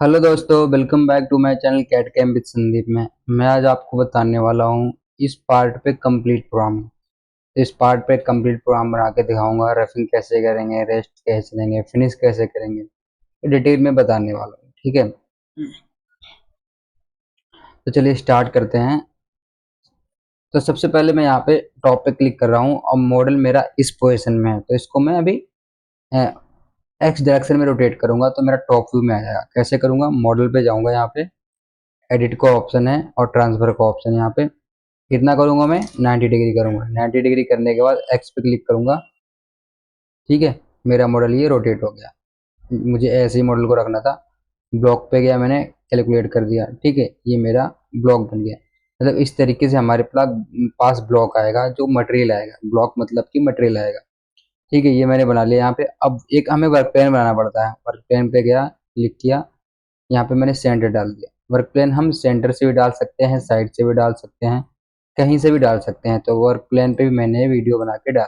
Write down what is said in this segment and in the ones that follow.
Hello दोस्तों, welcome back to my channel cat cam with Sandeep में। मैं आज आपको बताने वाला हूँ इस पार्ट पे कंप्लीट प्रोग्रामिंग। इस पार्ट पे कंप्लीट प्रोग्राम बना के दिखाऊंगा। रफिंग कैसे करेंगे, रेस्ट कैसे लेंगे, फिनिश कैसे करेंगे, डिटेल में बताने वाला हूँ। ठीक है, तो चलिए स्टार्ट करते हैं। तो सबसे पहले मैं यहाँ पे टॉप पे क्लिक कर रहा हूँ और मॉडल मेरा इस पोजिशन में है, तो इसको मैं अभी एक्स डायरेक्शन में रोटेट करूंगा तो मेरा टॉप व्यू में आ जाएगा। कैसे करूंगा, मॉडल पे जाऊंगा, यहाँ पे एडिट का ऑप्शन है और ट्रांसफर का ऑप्शन है। यहाँ पे कितना करूंगा मैं, 90 डिग्री करूंगा। 90 डिग्री करने के बाद एक्स पे क्लिक करूंगा। ठीक है, मेरा मॉडल ये रोटेट हो गया। मुझे ऐसे ही मॉडल को रखना था। ब्लॉक पे गया, मैंने कैलकुलेट कर दिया। ठीक है, ये मेरा ब्लॉक बन गया। मतलब इस तरीके से हमारे पास ब्लॉक आएगा, जो मटेरियल आएगा। ब्लॉक मतलब कि मटेरियल आएगा। ठीक है, ये मैंने बना लिया। यहाँ पे अब एक हमें वर्क प्लान बनाना पड़ता है। वर्क प्लान पे गया, क्लिक किया, यहाँ पे मैंने सेंटर डाल दिया। वर्क प्लान हम सेंटर से भी डाल सकते हैं, साइड से भी डाल सकते हैं, कहीं से भी डाल सकते हैं। तो वर्क प्लान पे भी मैंने वीडियो बना के डाल।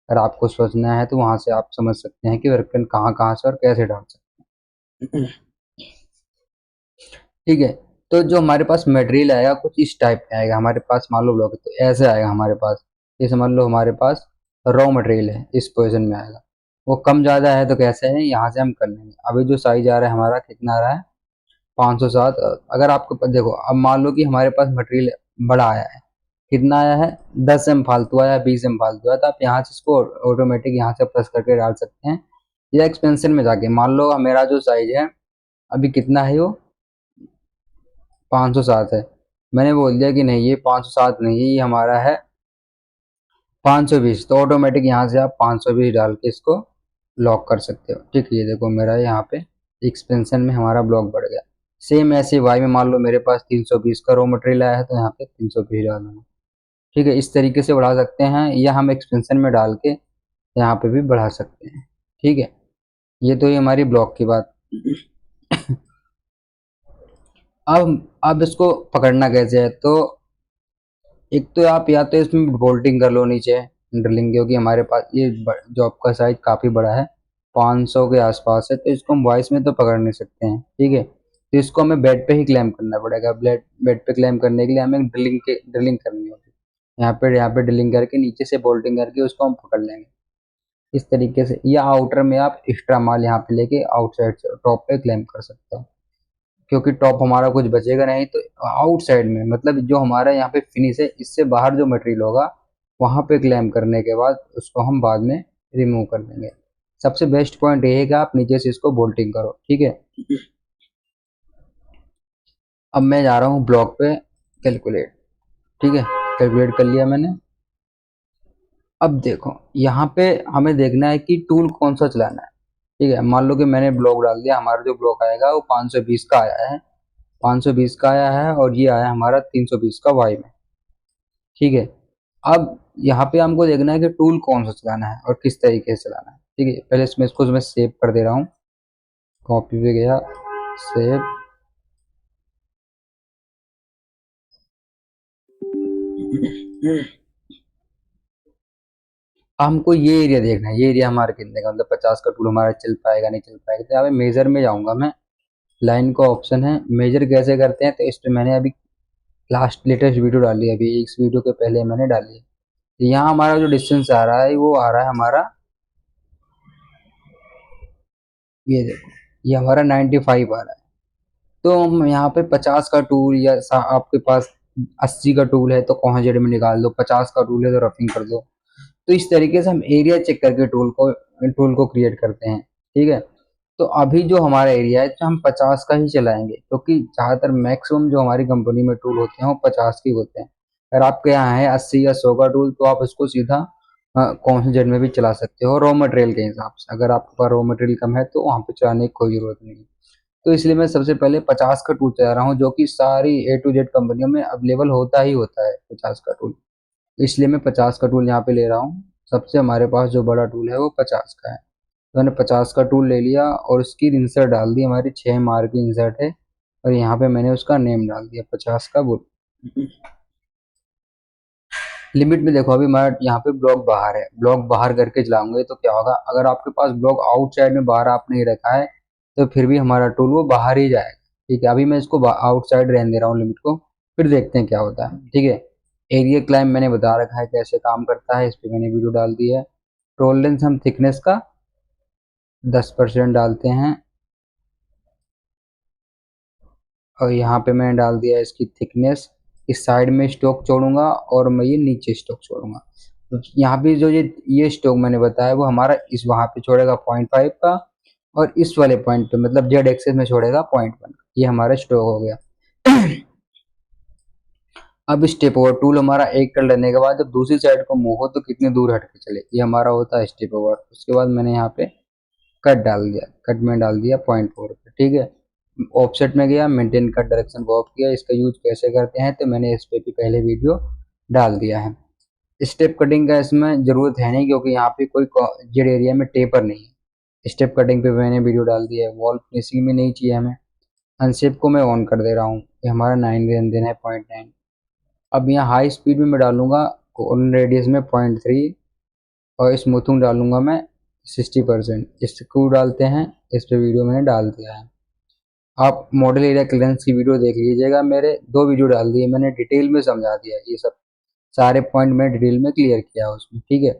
अगर आपको सोचना है तो वहां से आप समझ सकते हैं कि वर्क प्लान कहाँ कहाँ से और कैसे डाल सकते हैं। ठीक है, तो जो हमारे पास मटेरियल आएगा कुछ इस टाइप का आएगा। हमारे पास मान लो ब्लॉक है तो ऐसे आएगा हमारे पास। ये समझ लो हमारे पास रॉ मटेरियल है, इस पोजिशन में आएगा। वो कम ज़्यादा है तो कैसे है, यहाँ से हम कर लेंगे। अभी जो साइज आ रहा है हमारा, कितना आ रहा है, 507। अगर आपको देखो, अब मान लो कि हमारे पास मटेरियल बड़ा आया है। कितना आया है, 10 एम फालतू आया, 20 एम फालतू आया, तो आप यहाँ से इसको ऑटोमेटिक यहाँ से प्रेस करके डाल सकते हैं, या एक्सपेंशन में जाके। मान लो मेरा जो साइज है अभी कितना है, वो 507 है। मैंने बोल दिया कि नहीं, ये 507 नहीं है, ये हमारा है 520। तो ऑटोमेटिक यहाँ से आप 520 डाल के इसको लॉक कर सकते हो। ठीक है, ये देखो मेरा यहाँ पे एक्सपेंशन में हमारा ब्लॉक बढ़ गया। सेम ऐसे वाई में मान लो मेरे पास 320 का रॉ मटेरियल आया है तो यहाँ पे 320 डालूंगा। ठीक है, इस तरीके से बढ़ा सकते हैं, या हम एक्सपेंशन में डाल के यहाँ पे भी बढ़ा सकते हैं। ठीक है, ये तो ये हमारी ब्लॉक की बात। अब इसको पकड़ना कैसे है, तो एक तो आप या तो इसमें बोल्टिंग कर लो नीचे, ड्रिलिंग, क्योंकि हमारे पास ये जॉब का साइज काफ़ी बड़ा है, 500 के आसपास है, तो इसको हम वॉइस में तो पकड़ नहीं सकते हैं। ठीक है, तो इसको हमें बेड पे ही क्लेम करना पड़ेगा। बेड पे क्लेम करने के लिए हमें ड्रिलिंग करनी होगी। यहाँ पे ड्रिलिंग करके नीचे से बोल्टिंग करके उसको हम पकड़ लेंगे इस तरीके से। या आउटर में आप एक्स्ट्रा माल यहाँ पे लेके आउटसाइड से टॉप पे क्लेम कर सकते हो, क्योंकि टॉप हमारा कुछ बचेगा नहीं। तो आउटसाइड में मतलब जो हमारा यहाँ पे फिनिश है, इससे बाहर जो मटेरियल होगा वहां पे क्लेम करने के बाद उसको हम बाद में रिमूव कर देंगे। सबसे बेस्ट पॉइंट ये है कि आप नीचे से इसको बोल्टिंग करो। ठीक है, अब मैं जा रहा हूँ ब्लॉक पे कैलकुलेट। ठीक है, कैलकुलेट कर लिया मैंने। अब देखो यहाँ पे हमें देखना है कि टूल कौन सा चलाना है। ठीक है, मान लो कि मैंने ब्लॉक डाल दिया, हमारा जो ब्लॉक आएगा वो 520 का आया है। 520 का आया है और ये आया हमारा 320 का वाई में। ठीक है, अब यहाँ पे हमको देखना है कि टूल कौन सा चलाना है और किस तरीके से चलाना है। ठीक है, पहले इसको मैं सेव कर दे रहा हूँ। कॉपी पे गया, सेव। हमको ये एरिया देखना है, ये एरिया हमारे कितने का, मतलब 50 का टूल हमारा चल पाएगा नहीं चल पाएगा। तो यहाँ पे मेजर में जाऊंगा मैं, लाइन का ऑप्शन है, मेजर कैसे करते हैं। तो इस पे मैंने अभी लास्ट लेटेस्ट वीडियो डाली है, अभी इस वीडियो के पहले मैंने डाली है। तो यहाँ हमारा जो डिस्टेंस आ रहा है वो आ रहा है हमारा, ये देखो, ये हमारा 95 आ रहा है। तो हम यहाँ पे 50 का टूल, या आपके पास 80 का टूल है तो कॉन्जेड में निकाल दो, 50 का टूल है तो रफिंग कर दो। तो इस तरीके से हम एरिया चेक करके टूल को क्रिएट करते हैं। ठीक है, तो अभी जो हमारा एरिया है तो हम 50 का ही चलाएंगे, क्योंकि ज़्यादातर मैक्सिमम जो हमारी कंपनी में टूल होते हैं वो 50 के होते हैं। अगर आपके यहाँ है 80 या 100 का टूल तो आप उसको सीधा कॉन्जेड में भी चला सकते हो, रॉ मटेरियल के हिसाब से। अगर आपके पास रॉ मटेरियल कम है तो वहाँ पे चलाने की कोई ज़रूरत नहीं है। तो इसलिए मैं सबसे पहले 50 का टूल चला रहा हूँ, जो कि सारी ए टू जेड कंपनियों में अवेलेबल होता ही होता है 50 का टूल। इसलिए मैं 50 का टूल यहाँ पे ले रहा हूँ। सबसे हमारे पास जो बड़ा टूल है वो 50 का है। तो मैंने 50 का टूल ले लिया और उसकी इंसर्ट डाल दी, हमारी 6 मार्क की इंसर्ट है। और यहाँ पे मैंने उसका नेम डाल दिया 50 का बुल। लिमिट में देखो, अभी हमारा यहाँ पे ब्लॉक बाहर है, ब्लॉक बाहर करके चलाऊंगे तो क्या होगा, अगर आपके पास ब्लॉक आउटसाइड में बाहर आपने रखा है तो फिर भी हमारा टूल वो बाहर ही जाएगा। ठीक है, अभी मैं इसको आउटसाइड रहने दे रहा हूँ लिमिट को, फिर देखते हैं क्या होता है। ठीक है, एरिया क्लाइंब मैंने बता रखा है कैसे काम करता है, इस पर मैंने वीडियो डाल दी है। टॉलरेंस हम थिकनेस का 10% डालते हैं, और यहाँ पे मैंने डाल दिया इसकी थिकनेस। इस साइड में स्टॉक छोड़ूंगा और मैं ये नीचे स्टॉक छोड़ूंगा। तो यहाँ पे जो ये स्टॉक मैंने बताया वो हमारा इस वहाँ पे छोड़ेगा 0.5 का, और इस वाले पॉइंट पे मतलब जेड एक्सेस में छोड़ेगा 0.1। ये हमारा स्टॉक हो गया। अब स्टेप ओवर टूल हमारा एक कर लेने के बाद जब दूसरी साइड को मूव हो तो कितने दूर हट के चले, ये हमारा होता है स्टेप ओवर। उसके बाद मैंने यहाँ पे कट डाल दिया, कट में डाल दिया 0.4 पे। ठीक है, ऑफसेट में गया, मेंटेन कट डायरेक्शन को ऑफ किया। इसका यूज कैसे करते हैं तो मैंने इस पे भी पहले वीडियो डाल दिया है। स्टेप कटिंग का इसमें जरूरत है नहीं, क्योंकि यहाँ पे कोई जेड एरिया में टेपर नहीं है। स्टेप कटिंग पे मैंने वीडियो डाल दिया है। वॉल फिनिशिंग में नहीं चाहिए हमें। अनशेप को मैं ऑन कर दे रहा हूँ, ये हमारा 9 रहने देना है 0.9। अब यहाँ हाई स्पीड में मैं डालूंगा कॉर्नर रेडियस में 0.3, और स्मूथिंग डालूंगा मैं 60%। स्क्रू डालते हैं, इस पे वीडियो मैंने डाल दिया है। आप मॉडल एरिया क्लियरेंस की वीडियो देख लीजिएगा, मेरे 2 वीडियो डाल दिए मैंने, डिटेल में समझा दिया ये सब, सारे पॉइंट में डिटेल में क्लियर किया उसमें। ठीक है,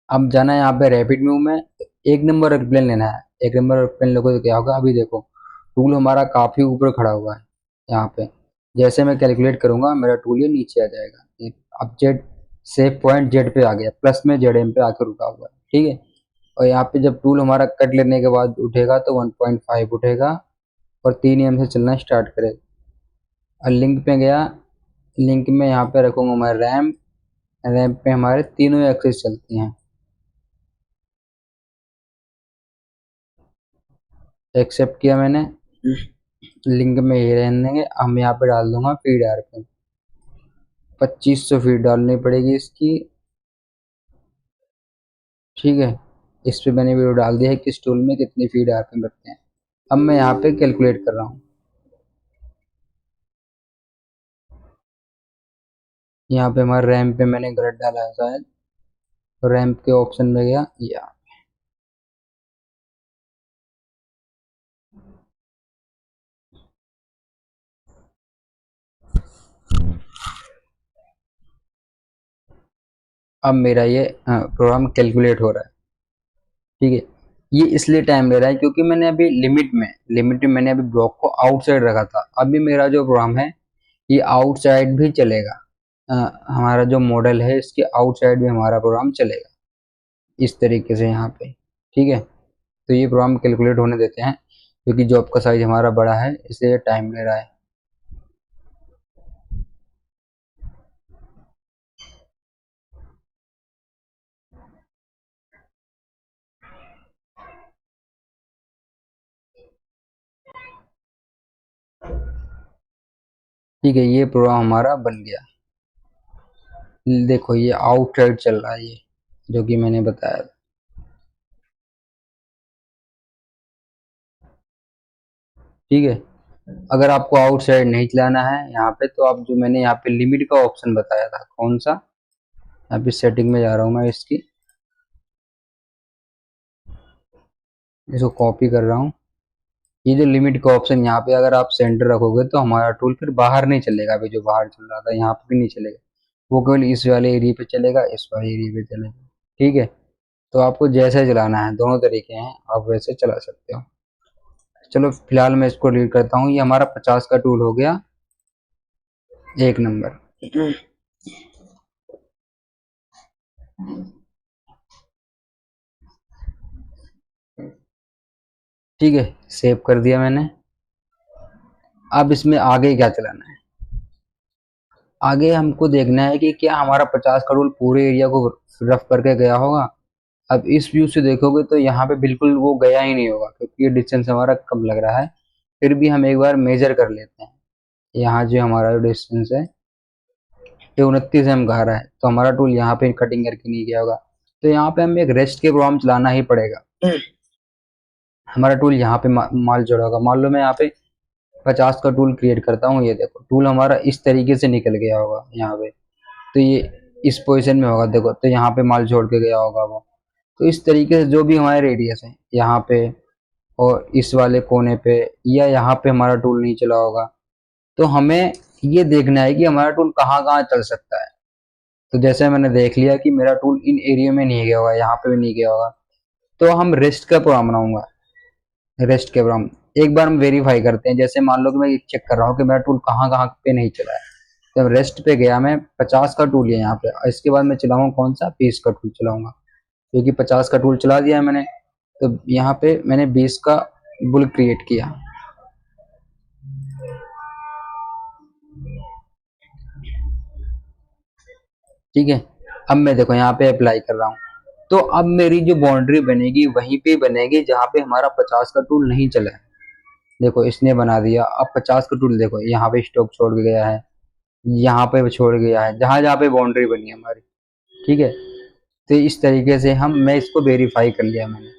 अब जाना है यहाँ पे रैपिड व्यू में, एक नंबर एरोप्लेन लेना है। एक नंबर एरोप्लेन लोगों तो क्या होगा, अभी देखो टूल हमारा काफी ऊपर खड़ा हुआ है यहाँ पे। जैसे मैं कैलकुलेट करूंगा मेरा टूल ये नीचे आ जाएगा। अब जेड सेफ पॉइंट जेड पे आ गया, प्लस में जेड एम पे आकर रुका हुआ है। ठीक है, और यहाँ पे जब टूल हमारा कट लेने के बाद उठेगा तो 1.5 उठेगा और 3 एम से चलना स्टार्ट करेगा। और लिंक पे गया, लिंक में यहाँ पे रखूंगा मैं रैम। रैम पे हमारे तीनों एक्सिस चलती हैं। एक्सेप्ट किया मैंने, लिंक में ये रहने देंगे। हम यहाँ पे डाल दूंगा फीड आरपीएम 2500 फीट डालनी पड़ेगी इसकी। ठीक है, इस पे मैंने वीडियो डाल दिया है कि स्टूल में कितनी फीड आरपीएम रखते हैं। अब मैं यहाँ पे कैलकुलेट कर रहा हूँ। यहाँ पे हमारे रैम पे मैंने गलत डाला है शायद, तो रैम के ऑप्शन में गया या अब मेरा ये प्रोग्राम कैलकुलेट हो रहा है। ठीक है, ये इसलिए टाइम ले रहा है क्योंकि मैंने अभी लिमिट में मैंने अभी ब्लॉक को आउटसाइड रखा था। अभी मेरा जो प्रोग्राम है ये आउटसाइड भी चलेगा। हमारा जो मॉडल है इसके आउटसाइड भी हमारा प्रोग्राम चलेगा इस तरीके से यहाँ पे। ठीक है, तो ये प्रोग्राम कैलकुलेट होने देते हैं, क्योंकि जॉब का साइज हमारा बड़ा है इसलिए टाइम ले रहा है। ठीक है, ये प्रोग्राम हमारा बन गया। देखो ये आउटसाइड चल रहा है, ये जो कि मैंने बताया। ठीक है, अगर आपको आउटसाइड नहीं चलाना है यहाँ पे तो आप जो मैंने यहाँ पे लिमिट का ऑप्शन बताया था, कौन सा, यहाँ पे सेटिंग में जा रहा हूँ मैं इसकी, इसको कॉपी कर रहा हूँ। ये जो लिमिट का ऑप्शन यहाँ पे अगर आप सेंटर रखोगे तो हमारा टूल फिर बाहर नहीं चलेगा। अभी जो बाहर चल रहा था यहाँ पे भी नहीं चलेगा, वो केवल इस वाले एरिया पे चलेगा, इस वाले एरिया पे चलेगा। ठीक है, तो आपको जैसे चलाना है, दोनों तरीके हैं, आप वैसे चला सकते हो। चलो फिलहाल मैं इसको डिलीट करता हूँ। ये हमारा 50 का टूल हो गया, एक नंबर। ठीक है, सेव कर दिया मैंने। अब इसमें आगे क्या चलाना है, आगे हमको देखना है कि क्या हमारा 50 का रूल पूरे एरिया को रफ करके गया होगा। अब इस व्यू से देखोगे तो यहाँ पे बिल्कुल वो गया ही नहीं होगा, क्योंकि ये डिस्टेंस हमारा कम लग रहा है। फिर भी हम एक बार मेजर कर लेते हैं। यहाँ जो हमारा डिस्टेंस है ये 29 कह रहा है, तो हमारा टूल यहाँ पे कटिंग करके नहीं गया होगा। तो यहाँ पे हमें एक रेस्ट के प्रोग्राम चलाना ही पड़ेगा। हमारा टूल यहाँ पे माल जोड़ा होगा। मान लो मैं यहाँ पे 50 का टूल क्रिएट करता हूँ, ये देखो टूल हमारा इस तरीके से निकल गया होगा यहाँ पे। तो ये इस पोजीशन में होगा, देखो तो यहाँ पे माल छोड़ के गया होगा वो। तो इस तरीके से जो भी हमारे रेडियस है यहाँ पे और इस वाले कोने पे या यहाँ पे हमारा टूल नहीं चला होगा। तो हमें ये देखना है कि हमारा टूल कहाँ कहाँ चल सकता है। तो जैसे मैंने देख लिया कि मेरा टूल इन एरिया में नहीं गया होगा, यहाँ पे भी नहीं गया होगा, तो हम रेस्ट का प्रोग्राम बनाऊंगा। रेस्ट के प्रोग्राम एक बार हम वेरीफाई करते हैं। जैसे मान लो कि मैं चेक कर रहा हूँ कि मेरा टूल कहाँ कहाँ पे नहीं चला है। जब रेस्ट पे गया, मैं 50 का टूल है यहाँ पे, और इसके बाद मैं चलाऊंगा कौन सा, 20 का टूल चलाऊंगा, क्योंकि 50 का टूल चला दिया है मैंने। तो यहाँ पे मैंने 20 का बुल क्रिएट किया। ठीक है, अब मैं देखो यहाँ पे अप्लाई कर रहा हूँ, तो अब मेरी जो बाउंड्री बनेगी वहीं पे बनेगी जहाँ पे हमारा 50 का टूल नहीं चला है। देखो इसने बना दिया। अब 50 का टूल देखो यहाँ पे स्टॉक छोड़ के गया है, यहाँ पे छोड़ गया है, जहां जहां पे बाउंड्री बनी है हमारी। ठीक है, तो इस तरीके से मैं इसको वेरीफाई कर लिया मैंने।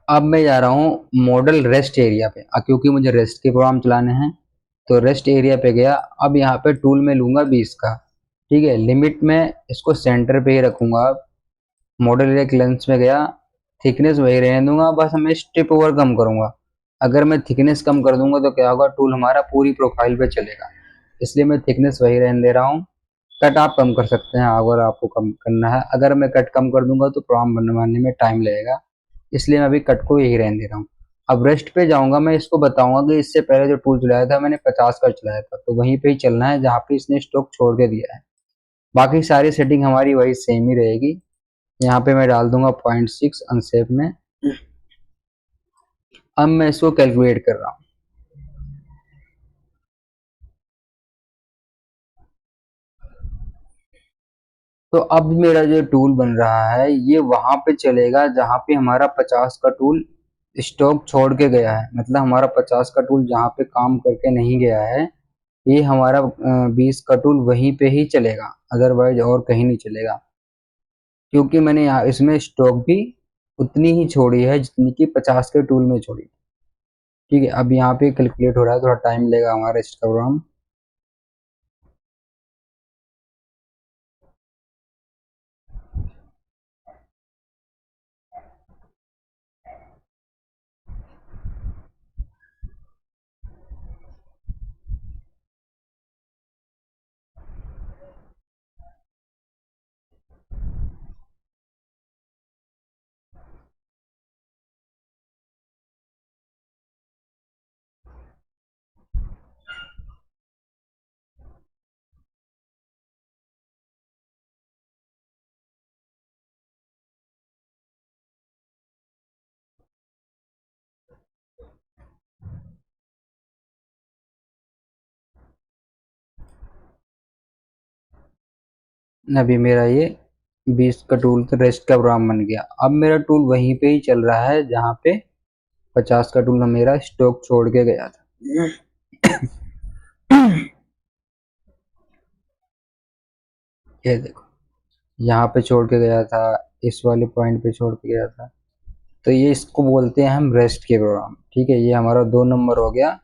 अब मैं जा रहा हूँ मॉडल रेस्ट एरिया पे, क्योंकि मुझे रेस्ट के प्रोग्राम चलाने हैं। तो रेस्ट एरिया पे गया। अब यहाँ पे टूल में लूंगा 20 का। ठीक है, लिमिट में इसको सेंटर पे ही रखूंगा। मॉडल एरिया लेंस में गया, थिकनेस वही रहने दूंगा, बस मैं स्टेप ओवर कम करूंगा। अगर मैं थिकनेस कम कर दूंगा तो क्या होगा, टूल हमारा पूरी प्रोफाइल पे चलेगा। इसलिए मैं थिकनेस वही रहने दे रहा हूँ। कट आप कम कर सकते हैं अगर आपको कम करना है। अगर मैं कट कम कर दूंगा तो प्रोग्राम बनवाने में टाइम लगेगा, इसलिए मैं अभी कट को यही रहने दे रहा हूँ। अब रेस्ट पे जाऊंगा, मैं इसको बताऊंगा कि इससे पहले जो टूल चलाया था मैंने 50 का चलाया था, तो वहीं पे ही चलना है जहाँ पे इसने स्टॉक छोड़ के दिया है। बाकी सारी सेटिंग हमारी वही सेम ही रहेगी। यहाँ पे मैं डाल दूंगा 0.6 अनसेफ में। अब मैं इसको कैलकुलेट कर रहा हूँ। तो अब मेरा जो टूल बन रहा है ये वहां पे चलेगा जहां पे हमारा 50 का टूल स्टॉक छोड़ के गया है। मतलब हमारा 50 का टूल जहां पे काम करके नहीं गया है, ये हमारा 20 का टूल वहीं पे ही चलेगा, अदरवाइज और कहीं नहीं चलेगा। क्योंकि मैंने यहाँ इसमें स्टॉक भी उतनी ही छोड़ी है जितनी कि 50 के टूल में छोड़ी। ठीक है, अब यहाँ पे कैलकुलेट हो रहा है, थोड़ा टाइम लेगा हमारा इसका प्रोग्राम। अभी मेरा ये 20 का टूल तो रेस्ट का प्रोग्राम बन गया। अब मेरा टूल वहीं पे ही चल रहा है जहाँ पे 50 का टूल मेरा स्टॉक छोड़ के गया था। ये देखो यहाँ पे छोड़ के गया था, इस वाले पॉइंट पे छोड़ के गया था। तो ये इसको बोलते हैं हम रेस्ट के प्रोग्राम। ठीक है, ये हमारा 2 नंबर हो गया।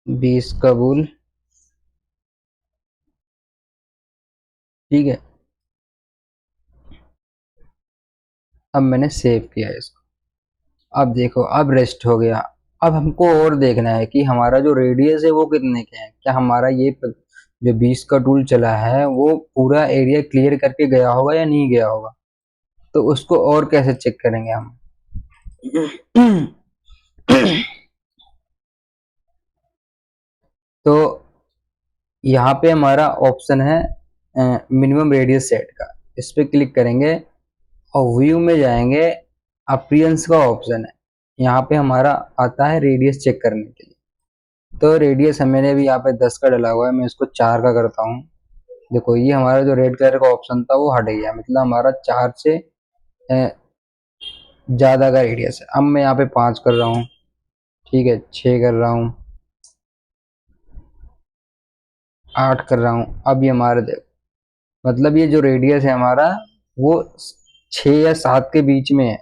बीस का बुल। ठीक है, अब मैंने सेव किया इसको। अब देखो अब रेस्ट हो गया। अब हमको और देखना है कि हमारा जो रेडियस है वो कितने के हैं। क्या हमारा ये जो 20 का टूल चला है वो पूरा एरिया क्लियर करके गया होगा या नहीं गया होगा। तो उसको और कैसे चेक करेंगे हम। तो यहाँ पे हमारा ऑप्शन है मिनिमम रेडियस सेट का, इस पे क्लिक करेंगे और व्यू में जाएंगे। अपीयरेंस का ऑप्शन है, यहाँ पे हमारा आता है रेडियस चेक करने के लिए। तो रेडियस मैंने भी यहाँ पे 10 का डाला हुआ है, मैं इसको 4 का करता हूँ। देखो ये हमारा जो रेड कलर का ऑप्शन था वो हट गया, मतलब हमारा 4 से ज्यादा का रेडियस है। अब मैं यहाँ पे 5 कर रहा हूँ। ठीक है, 6 कर रहा हूँ, 8 कर रहा हूँ। अब ये हमारे देखो, मतलब ये जो रेडियस है हमारा वो 6 या 7 के बीच में है।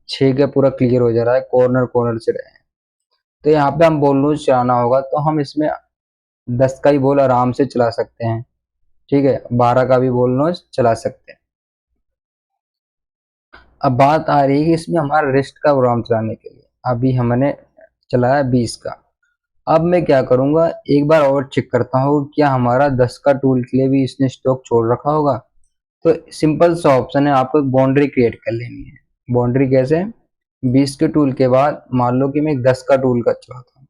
6 का पूरा क्लियर हो जा रहा है, कॉर्नर कॉर्नर से रहे हैं। तो यहाँ पे हम बॉल नोज चलाना होगा तो हम इसमें 10 का ही बॉल आराम से चला सकते हैं, ठीक है, 12 का भी बॉल नोज चला सकते हैं। अब बात आ रही है कि इसमें हमारा रिस्ट का प्रोग्राम चलाने के लिए। अभी हमने चलाया 20 का। अब मैं क्या करूंगा, एक बार और चेक करता हूँ क्या हमारा 10 का टूल के लिए भी इसने स्टॉक छोड़ रखा होगा। तो सिंपल सा ऑप्शन है, आपको एक बाउंड्री क्रिएट कर लेनी है। बाउंड्री कैसे, 20 के टूल के बाद मान लो कि मैं एक 10 का टूल का चलाता हूँ।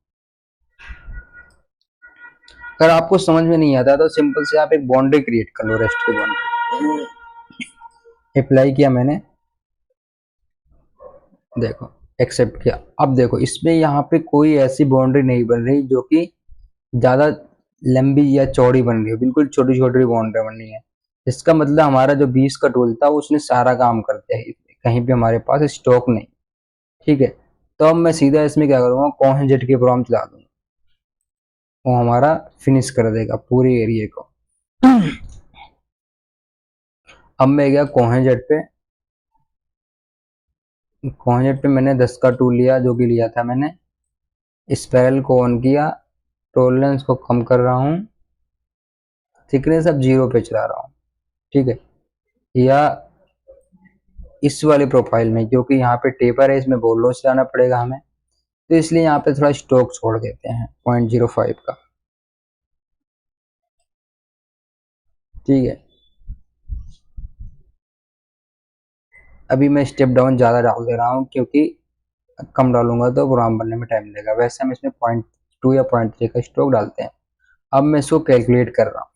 अगर आपको समझ में नहीं आता तो सिंपल से आप एक बाउंड्री क्रिएट कर लो, रेस्ट की बाउंड्री। अप्लाई किया मैंने, देखो एक्सेप्ट किया। अब देखो इसमें यहाँ पे कोई ऐसी बाउंड्री नहीं बन रही जो कि ज्यादा लंबी या चौड़ी बन रही है, बिल्कुल छोटी छोटी बाउंड्री बन रही है। इसका मतलब हमारा जो 20 का टूल था उसने सारा काम कर दिया है, कहीं पे हमारे पास स्टॉक नहीं, ठीक है। तो अब मैं सीधा इसमें क्या करूंगा, कॉन्जेट के प्रोग्राम चला दूंगा, वो हमारा फिनिश कर देगा पूरे एरिया को। अब मैं गया कोहेजेट पे। कोहेजेट पे मैंने 10 का टूल लिया, जो कि लिया था मैंने, स्पेरल को ऑन किया, टॉलरेंस को कम कर रहा हूँ, थिकनेस अब 0 पे चला रहा हूँ, ठीक है। या इस वाले प्रोफाइल में, क्योंकि यहाँ पे टेपर है, इसमें बॉल नोज चलाना पड़ेगा हमें, तो इसलिए यहाँ पे थोड़ा स्टॉक छोड़ देते हैं 0.05 का, ठीक है। अभी मैं स्टेप डाउन ज़्यादा डाल दे रहा हूँ, क्योंकि कम डालूंगा तो प्रोग्राम बनने में टाइम लगेगा। वैसे हम इसमें 0.2 या 0.3 का स्ट्रोक डालते हैं। अब मैं इसको कैलकुलेट कर रहा हूँ।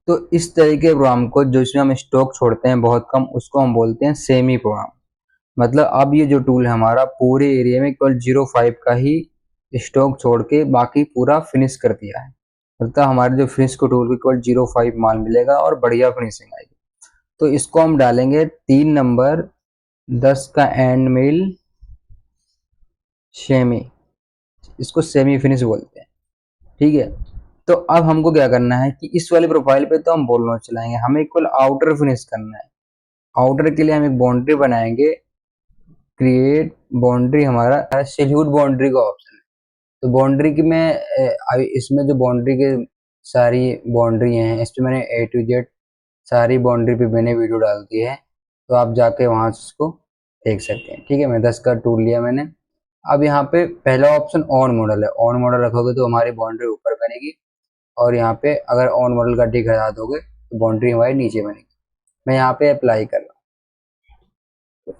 तो इस तरीके के प्रोग्राम को, जो इसमें हम स्टॉक छोड़ते हैं बहुत कम, उसको हम बोलते हैं सेमी प्रोग्राम। मतलब अब ये जो टूल है हमारा पूरे एरिया में केवल 0.5 का ही स्टॉक छोड़ के बाकी पूरा फिनिश कर दिया है। मतलब हमारे जो फिनिश को टूल को केवल 0.5 माल मिलेगा और बढ़िया फिनिशिंग आएगी। तो इसको हम डालेंगे 3 नंबर 10 का एंड मिल सेमी, इसको सेमी फिनिश बोलते हैं, ठीक है। तो अब हमको क्या करना है कि इस वाले प्रोफाइल पे तो हम बॉल नोच चलाएंगे, हमें केवल आउटर फिनिश करना है। आउटर के लिए हम एक बाउंड्री बनाएंगे, क्रिएट बाउंड्री, हमारा सैल्यूट बाउंड्री का ऑप्शन है। तो बाउंड्री की मैं इसमें जो बाउंड्री के सारी बाउंड्री हैं, इस पर मैंने A to Z सारी बाउंड्री पे मैंने वीडियो डाल दी है, तो आप जाके वहां से उसको देख सकते हैं, ठीक है। मैं 10 का टूल लिया मैंने। अब यहाँ पे पहला ऑप्शन ऑन मॉडल है, ऑन मॉडल रखोगे तो हमारी बाउंड्री ऊपर बनेगी, और यहाँ पे अगर ऑन मॉडल का टिक हटा दोगे तो बाउंड्री हमारी नीचे बनेगी। मैं यहाँ पे अप्लाई कर रहा हूँ,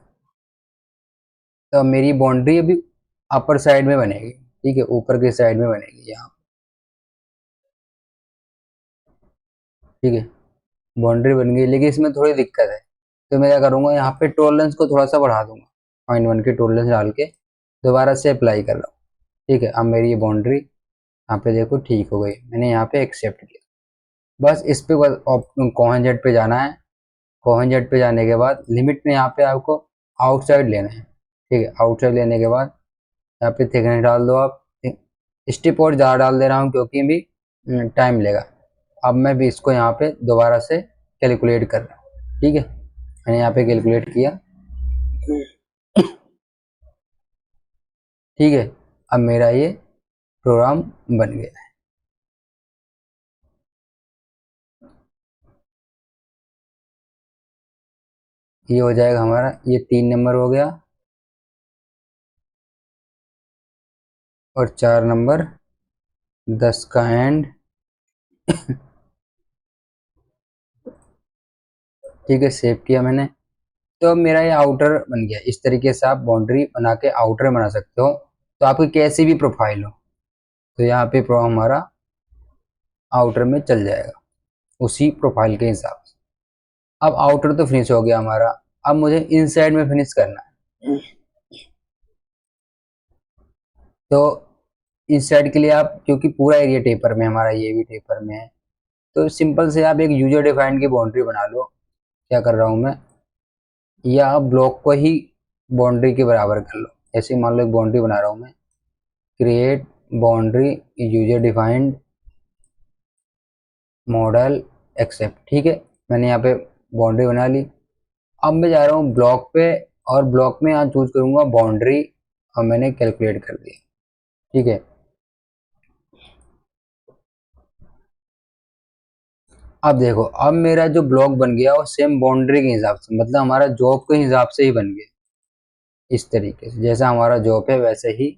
तो मेरी बाउंड्री अभी अपर साइड में बनेगी, ठीक है, ऊपर की साइड में बनेगी यहाँ, ठीक है। बाउंड्री बन गई, लेकिन इसमें थोड़ी दिक्कत है। तो मैं क्या करूँगा, यहाँ पे टॉलरेंस को थोड़ा सा बढ़ा दूंगा, 0.1 की टॉलरेंस डाल के दोबारा से अप्लाई कर रहा हूँ, ठीक है। अब मेरी ये बाउंड्री यहाँ पे देखो ठीक हो गई, मैंने यहाँ पे एक्सेप्ट किया। बस इस पे कोहेंजेट पे जाना है। कोहेंजेट पे जाने के बाद लिमिट में यहाँ पे आपको आउटसाइड लेना है, ठीक है। आउटसाइड लेने के बाद यहाँ पे थिकनेस डाल दो आप। स्टिप और ज़्यादा डाल दे रहा हूँ क्योंकि भी टाइम लेगा। अब मैं भी इसको यहाँ पे दोबारा से कैलकुलेट कर रहा हूँ, ठीक है। मैंने यहाँ पे कैलकुलेट किया, ठीक है। अब मेरा ये प्रोग्राम बन गया है। ये हो जाएगा हमारा, ये 3 नंबर हो गया, और 4 नंबर 10 का एंड, ठीक है। सेव किया मैंने। तो अब मेरा ये आउटर बन गया। इस तरीके से आप बाउंड्री बना के आउटर बना सकते हो, तो आपकी कैसी भी प्रोफाइल हो तो यहाँ पे प्रो हमारा आउटर में चल जाएगा उसी प्रोफाइल के हिसाब से। अब आउटर तो फिनिश हो गया हमारा, अब मुझे इनसाइड में फिनिश करना है। तो इस साइड के लिए आप, क्योंकि पूरा एरिया टेपर में हमारा, ये भी टेपर में है, तो सिंपल से आप एक यूजर डिफाइंड की बाउंड्री बना लो। क्या कर रहा हूँ मैं, या आप ब्लॉक को ही बाउंड्री के बराबर कर लो। ऐसे मान लो एक बाउंड्री बना रहा हूँ मैं, create boundary user defined model except, ठीक है। मैंने यहाँ पे बाउंड्री बना ली। अब मैं जा रहा हूँ ब्लॉक पे, और ब्लॉक में यहाँ चूज करूंगा बाउंड्री, और मैंने कैलकुलेट कर दिया, ठीक है। अब देखो, अब मेरा जो ब्लॉक बन गया वो सेम बाउंड्री के हिसाब से, मतलब हमारा जॉब के हिसाब से ही बन गया। इस तरीके से जैसा हमारा जॉब है वैसे ही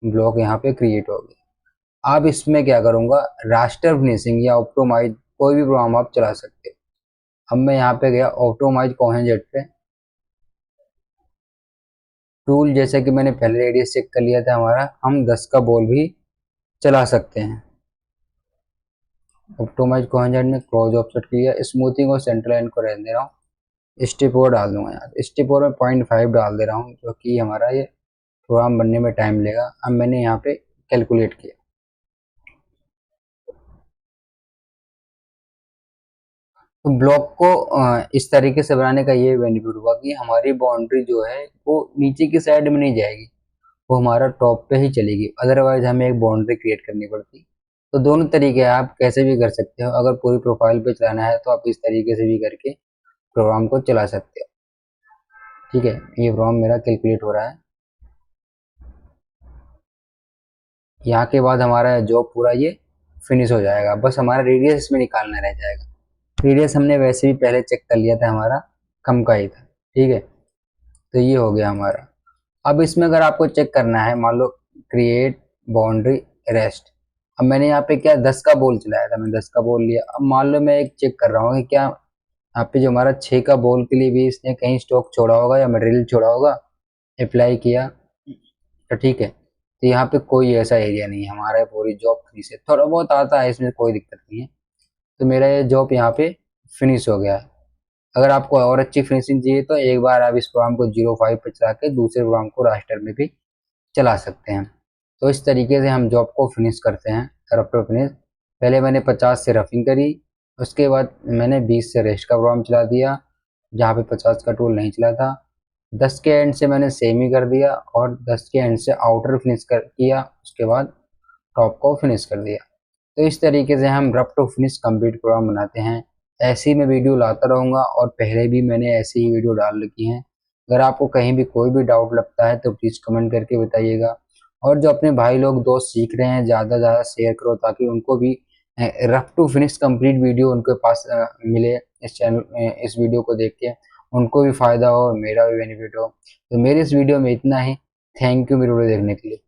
ब्लॉक यहाँ पे क्रिएट हो गया। अब इसमें क्या करूंगा, रास्टर फिनिशिंग या ऑप्टिमाइज, कोई भी प्रोग्राम आप चला सकते हो। अब मैं यहाँ पे गया ऑप्टिमाइज कोहेंजेट पे, टूल, जैसे कि मैंने पहले रेडियस चेक कर लिया था हमारा, हम 10 का बॉल भी चला सकते हैं। ऑप्टिमाइज कोहेंजेट में क्लोज ऑफसेट किया, स्मूथिंग और सेंटर लाइन को रहने दे रहा हूँ। स्टेप ओवर डाल दूंगा यार, स्टेप ओवर में 0.5 डाल दे रहा हूँ, क्योंकि हमारा ये प्रोग्राम बनने में टाइम लेगा। अब मैंने यहाँ पे कैलकुलेट किया, तो ब्लॉक को इस तरीके से बनाने का ये बेनिफिट हुआ कि हमारी बाउंड्री जो है वो नीचे की साइड में नहीं जाएगी, वो हमारा टॉप पे ही चलेगी। अदरवाइज हमें एक बाउंड्री क्रिएट करनी पड़ती। तो दोनों तरीके आप कैसे भी कर सकते हो। अगर पूरी प्रोफाइल पे चलाना है तो आप इस तरीके से भी करके प्रोग्राम को चला सकते हो, ठीक है। ये प्रोग्राम मेरा कैलकुलेट हो रहा है। यहाँ के बाद हमारा जॉब पूरा ये फिनिश हो जाएगा, बस हमारा रेडियस इसमें निकालना रह जाएगा। रेडियस हमने वैसे भी पहले चेक कर लिया था, हमारा कम का ही था, ठीक है। तो ये हो गया हमारा। अब इसमें अगर आपको चेक करना है, मान लो क्रिएट बाउंड्री रेस्ट, अब मैंने यहाँ पे क्या 10 का बॉल चलाया था, मैं 10 का बॉल लिया। अब मान लो मैं एक चेक कर रहा हूँ कि क्या यहाँ पे जो हमारा 6 का बॉल के लिए भी इसने कहीं स्टॉक छोड़ा होगा या मटेरियल छोड़ा होगा, अप्लाई किया, तो ठीक है। तो यहाँ पे कोई ऐसा एरिया नहीं है, हमारा पूरी जॉब फ्री से, थोड़ा बहुत आता है इसमें, कोई दिक्कत नहीं है। तो मेरा ये जॉब यहाँ पे फिनिश हो गया है। अगर आपको और अच्छी फिनिशिंग चाहिए तो एक बार आप इस प्रोग्राम को 0.5 पे चला के दूसरे प्रोग्राम को रास्टर में भी चला सकते हैं। तो इस तरीके से हम जॉब को फिनिश करते हैं, रफ टू फिनिश। पहले मैंने 50 से रफिंग करी, उसके बाद मैंने 20 से रेस्ट का प्रोग्राम चला दिया, जहाँ पे 50 का टूल नहीं चला था। 10 के एंड से मैंने सेम ही कर दिया, और 10 के एंड से आउटर फिनिश कर किया, उसके बाद टॉप को फिनिश कर दिया। तो इस तरीके से हम rough to finish complete program बनाते हैं। ऐसी मैं वीडियो लाता रहूँगा, और पहले भी मैंने ऐसी ही वीडियो डाल रखी हैं। अगर आपको कहीं भी कोई भी डाउट लगता है तो प्लीज़ कमेंट करके बताइएगा। और जो अपने भाई लोग दोस्त सीख रहे हैं, ज़्यादा से ज़्यादा शेयर करो, ताकि उनको भी rough to finish complete video उनके पास मिले। इस चैनल इस वीडियो को देख के उनको भी फ़ायदा हो, मेरा भी बेनिफिट हो। तो मेरे इस वीडियो में इतना ही। थैंक यू मेरे वीडियो देखने के लिए।